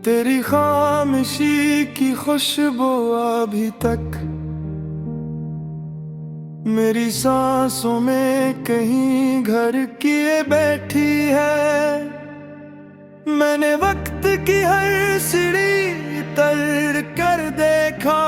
तेरी खामोशी की खुशबू अभी तक मेरी सांसों में कहीं घर किए बैठी है। मैंने वक्त की हर सीढ़ी तर कर देखा,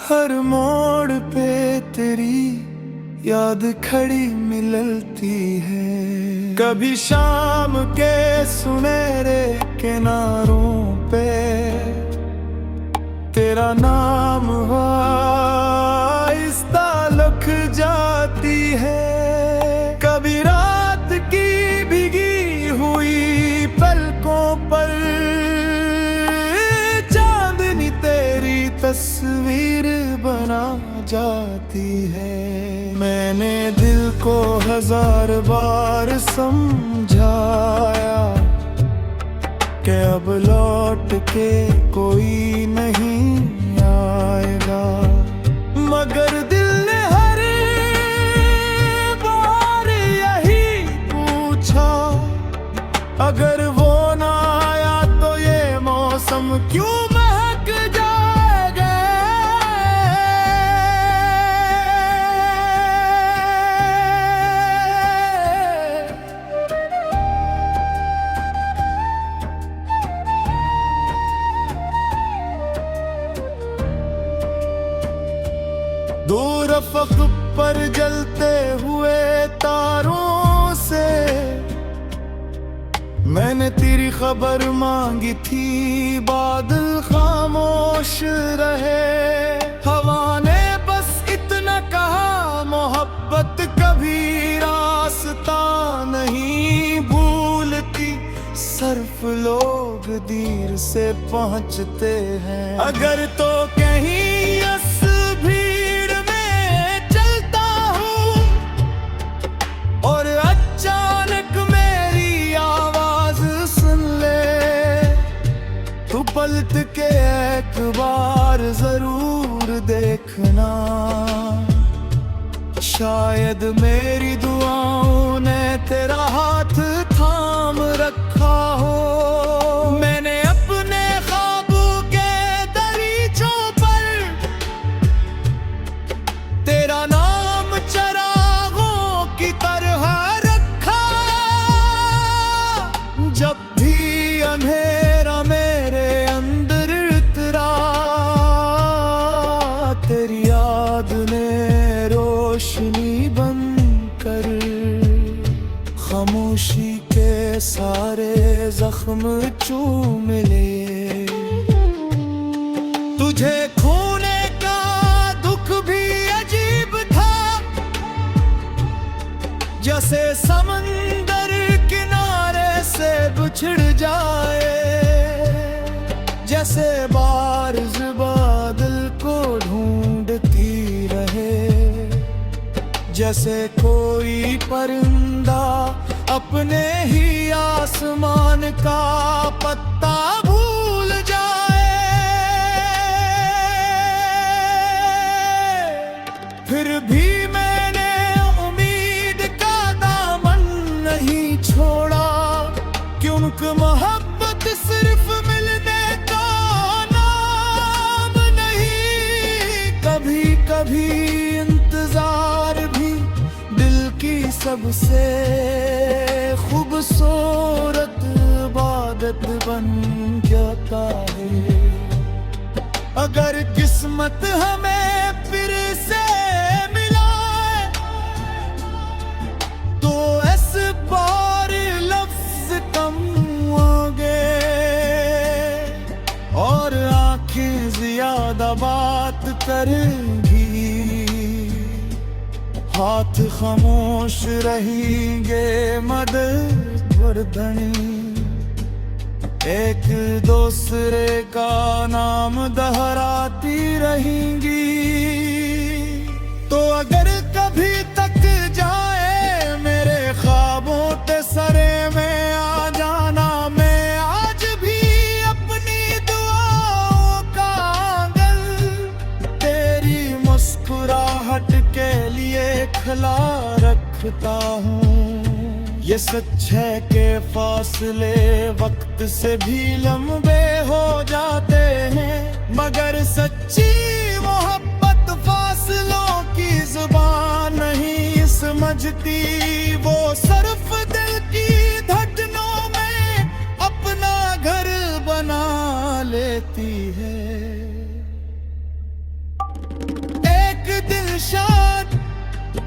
हर मोड़ पे तेरी याद खड़ी मिलती है। कभी शाम के सुनहरे किनारों पे तेरा नाम आहिस्ता लिख जाती है। कभी रात की भीगी हुई पलकों पर चांदनी तेरी तस्वीर बना जाती है। मैंने दिल को हजार बार समझाया कि अब लौट के कोई नहीं आएगा, मगर दिल ने हर बार यही पूछा, अगर वो ना आया तो ये मौसम क्यों महक जाएगा। दूर अफक पर जलते हुए तारों से मैंने तेरी खबर मांगी थी। बादल खामोश रहे, हवा ने बस इतना कहा, मोहब्बत कभी रास्ता नहीं भूलती, सिर्फ लोग देर से पहुंचते हैं। अगर तो कहीं भीड़ में चलता हूँ और अचानक मेरी आवाज सुन ले, तू पलट के एक बार जरूर देखना, शायद मेरी दुआओं ने तेरा हाथ थाम रखा हो। मैंने अपने ख्वाबों के दरीचों पर तेरा नाम चरागों की तरह रखा, जब भी अंधेरा मेरे अंदर उतरा, तेरी याद ने रोशनी बनकर खामोशी के सारे जख्म चूम ले। तुझे खोने का दुख भी अजीब था, जैसे समंदर किनारे से बिछड़ जाए, जैसे बारिश बादल को ढूंढती रहे, जैसे कोई परिंदा अपने ही आसमान का पत्ता भूल जाए। फिर भी मैंने उम्मीद का दामन नहीं छोड़ा, क्योंकि मोहब्बत सिर्फ मिलने का नाम नहीं। कभी कभी इंतजार भी दिल की सबसे खूबसूरत इबादत बन जाता है। अगर किस्मत हमें फिर से मिलाए तो इस बार लफ्ज कम होंगे और आंखें ज्यादा बात करेंगी, हाथ खामोश रहेंगे मदद वर्धनी, एक दूसरे का नाम दोहराती रहेंगी। तो अगर कभी तक जाए मेरे ख्वाबों के सरे में आ जाना, मैं आज भी अपनी दुआओं का आंगन तेरी मुस्कुराहट के लिए खुला रखता हूँ। ये सच है कि फासले वक्त से भी लंबे हो जाते हैं, मगर सच्ची मोहब्बत फासलों की जुबान नहीं समझती। वो सिर्फ दिल की धड़कनों में अपना घर बना लेती है। एक दिल शाद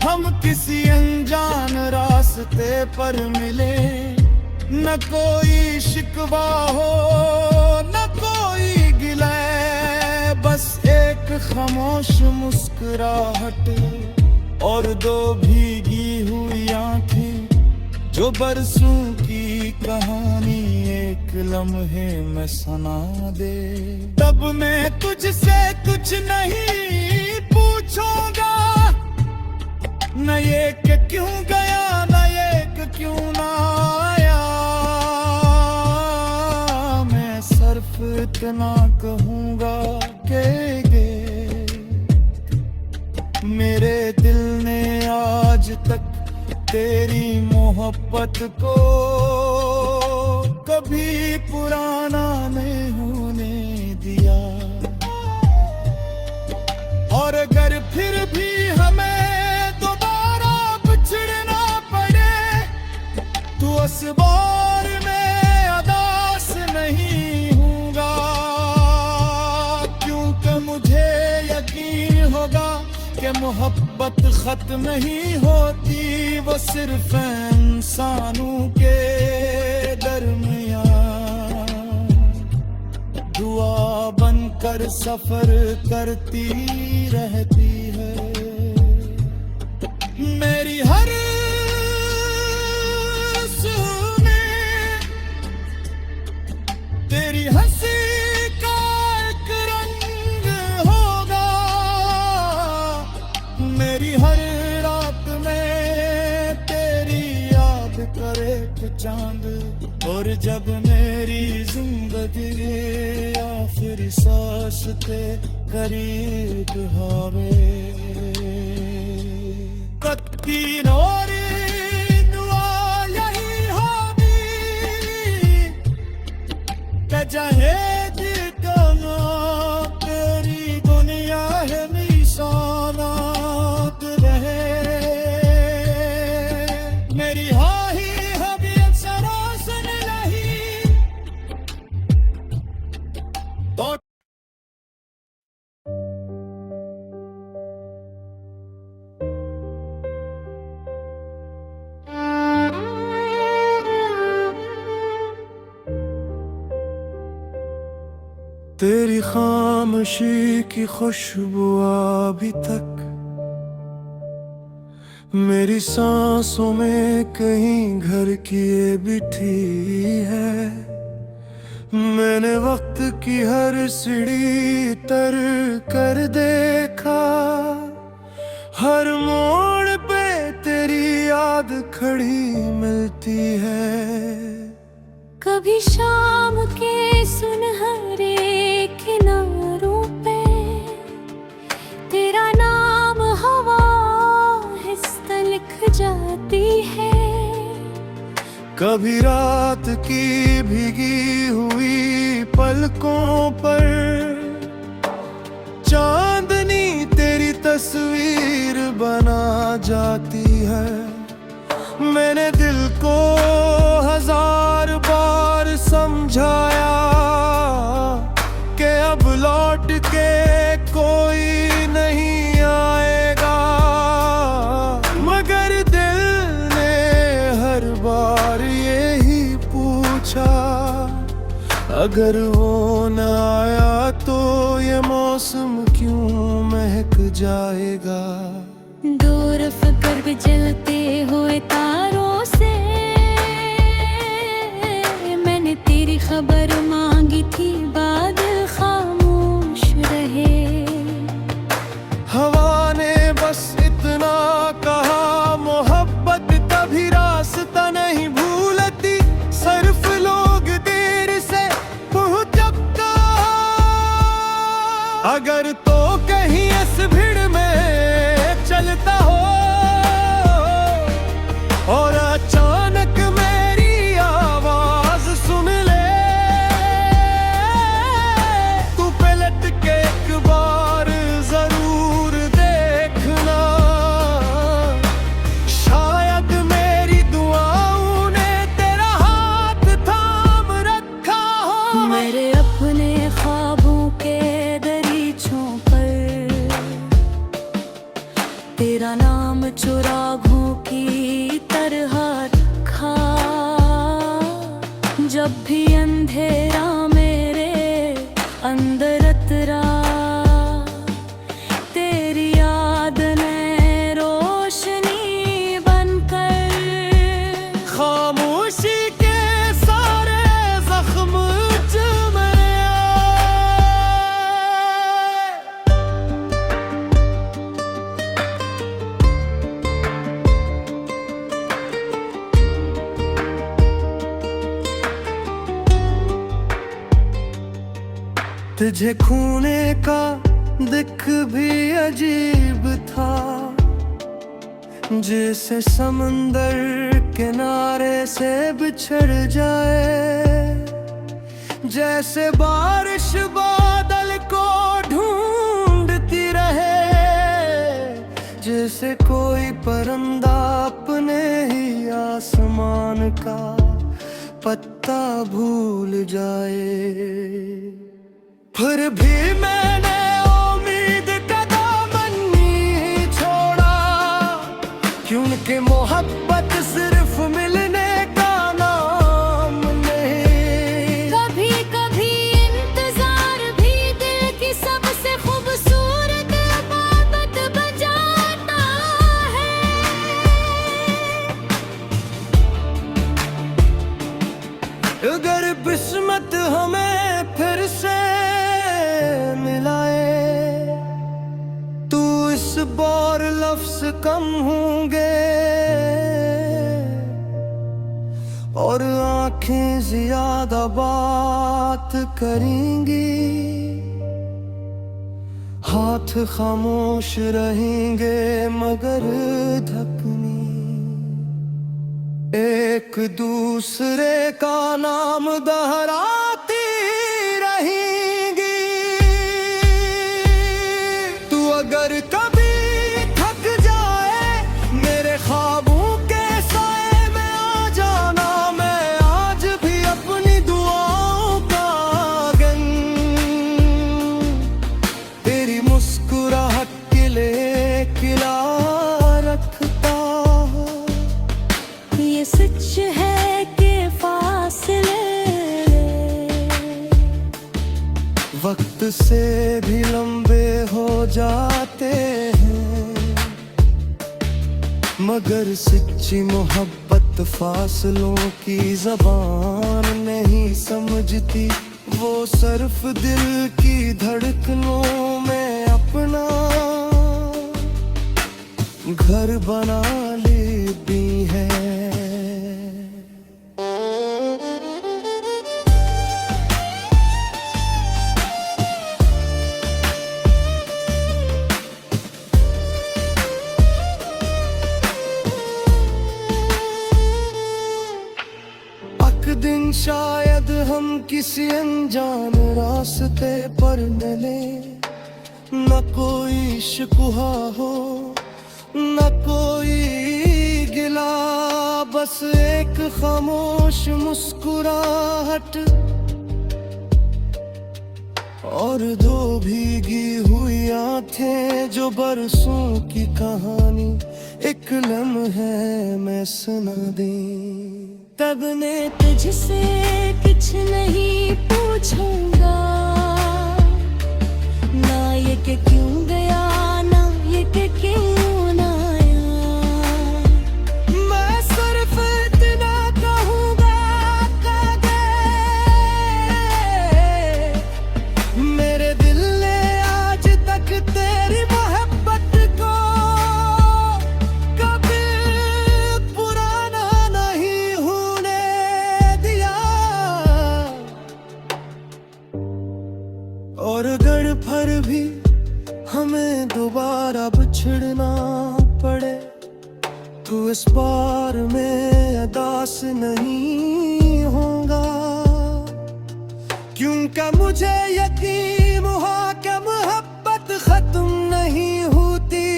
हम किसी अनजान रास्ते पर मिले, न कोई शिकवा हो न कोई गिला, बस एक खामोश मुस्कुराहट और दो भीगी हुई आंखें, जो बरसों की कहानी एक लम्हे में सुना दे। तब मैं तुझसे कुछ नहीं पूछूंगा, न ये कि क्यों गया, न ये कि क्यों ना आया। मैं सिर्फ इतना कहूँगा कि मेरे दिल ने आज तक तेरी मोहब्बत को कभी पुराना नहीं होने दिया। और अगर फिर भी हमें उस बार में अदास नहीं हूँगा, क्योंकि मुझे यकीन होगा कि मोहब्बत खत्म नहीं होती, वो सिर्फ इंसानों के दरमियान दुआ बनकर सफर करती रहती है। मेरी हर तेरी हंसी का एक रंग होगा, मेरी हर रात में तेरी याद करे चांद, और जब मेरी जिंदगी आखिरी सांस के करीब होवे, कत्ती नौरी जहेज कमा तेरी दुनिया है निशानात रहे। मेरी हाही हबी सरासन नहीं तो तेरी खामोशी की खुशबू अभी तक मेरी सांसों में कहीं घर किए बिठी है। मैंने वक्त की हर सीढ़ी तर कर देखा, हर मोड़ पे तेरी याद खड़ी मिलती है। कभी शाम के सुनहरे किनारों पे तेरा नाम हवा हिस्सा लिख जाती है। कभी रात की भीगी हुई पलकों पर चांदनी तेरी तस्वीर बना जाती है। मैंने दिल को हजार बार समझाया कि अब लौट के कोई नहीं आएगा, मगर दिल ने हर बार यही पूछा, अगर वो न आया तो ये मौसम क्यों महक जाएगा। दो रफ गर्भ जलते हुए तारों से मैंने तेरी खबर मांगी थी, बादल खामोश रहे। हवा ने बस इतना कहा, मोहब्बत कभी रास्ता नहीं भूलती, सिर्फ लोग देर से पहुंचता। अगर तो कहीं इस भीड़ में चलता हो और अचानक अंदर अतरा, तेरी याद ने रोशनी बनकर खामोशी के सारे जख्म चुमरे तुझे खूने का दिख भी अजीब था, जैसे समंदर किनारे से बिछड़ जाए, जैसे बारिश बादल को ढूंढती रहे, जैसे कोई परिंदा अपने ही आसमान का पत्ता भूल जाए। फिर भी मैंने उम्मीद का दामन नहीं छोड़ा, क्योंकि मोहब्बत सिर्फ मिलने का नाम नहीं। कभी कभी इंतजार भी दिल की सबसे खूबसूरत इबादत बन जाता है। अगर किस्मत हमें फिर से मिलाए, तू इस बार लफ्ज कम होंगे और आंखें ज्यादा बात करेंगी, हाथ खामोश रहेंगे मगर धकनी एक दूसरे का नाम दोहराती रहेंगी। तू अगर कभी थक जाए मेरे ख्वाबों के साए में आ जाना, मैं आज भी अपनी दुआओं का आंगन तेरी मुस्कुराहट के लिए किला रखता। ये सच है कि फासले वक्त से भी लंबे हो जाते हैं, मगर सच्ची मोहब्बत फासलों की जबान नहीं समझती। वो सिर्फ दिल की धड़कनों में अपना घर बना लेती है। दिन शायद हम किसी अनजान रास्ते पर मिले, न कोई शिकवा हो न कोई गिला, बस एक खामोश मुस्कुराहट और दो भीगी हुई आंखें जो बरसों की कहानी एक लम्हे में सुना दी। तब मैं तुझसे कुछ नहीं पूछूंगा, ना ये कि क्यों गया, ना ये कि क्यों ना आया। मैं सिर्फ इतना कहूंगा मेरे दिल ने आज तक तेरी मोहब्बत को कभी पुराना नहीं होने दिया। और अगर फिर भी हमें दोबारा बिछड़ना पड़े, तो इस बार मैं अदास नहीं होऊंगा, क्योंकि मुझे यकीन हुआ कि मोहब्बत खत्म नहीं होती,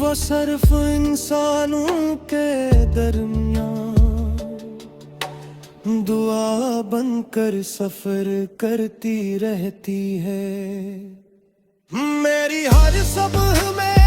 वो सिर्फ इंसानों के दरमियान दुआ बनकर सफर करती रहती है। मेरी हर सुबह में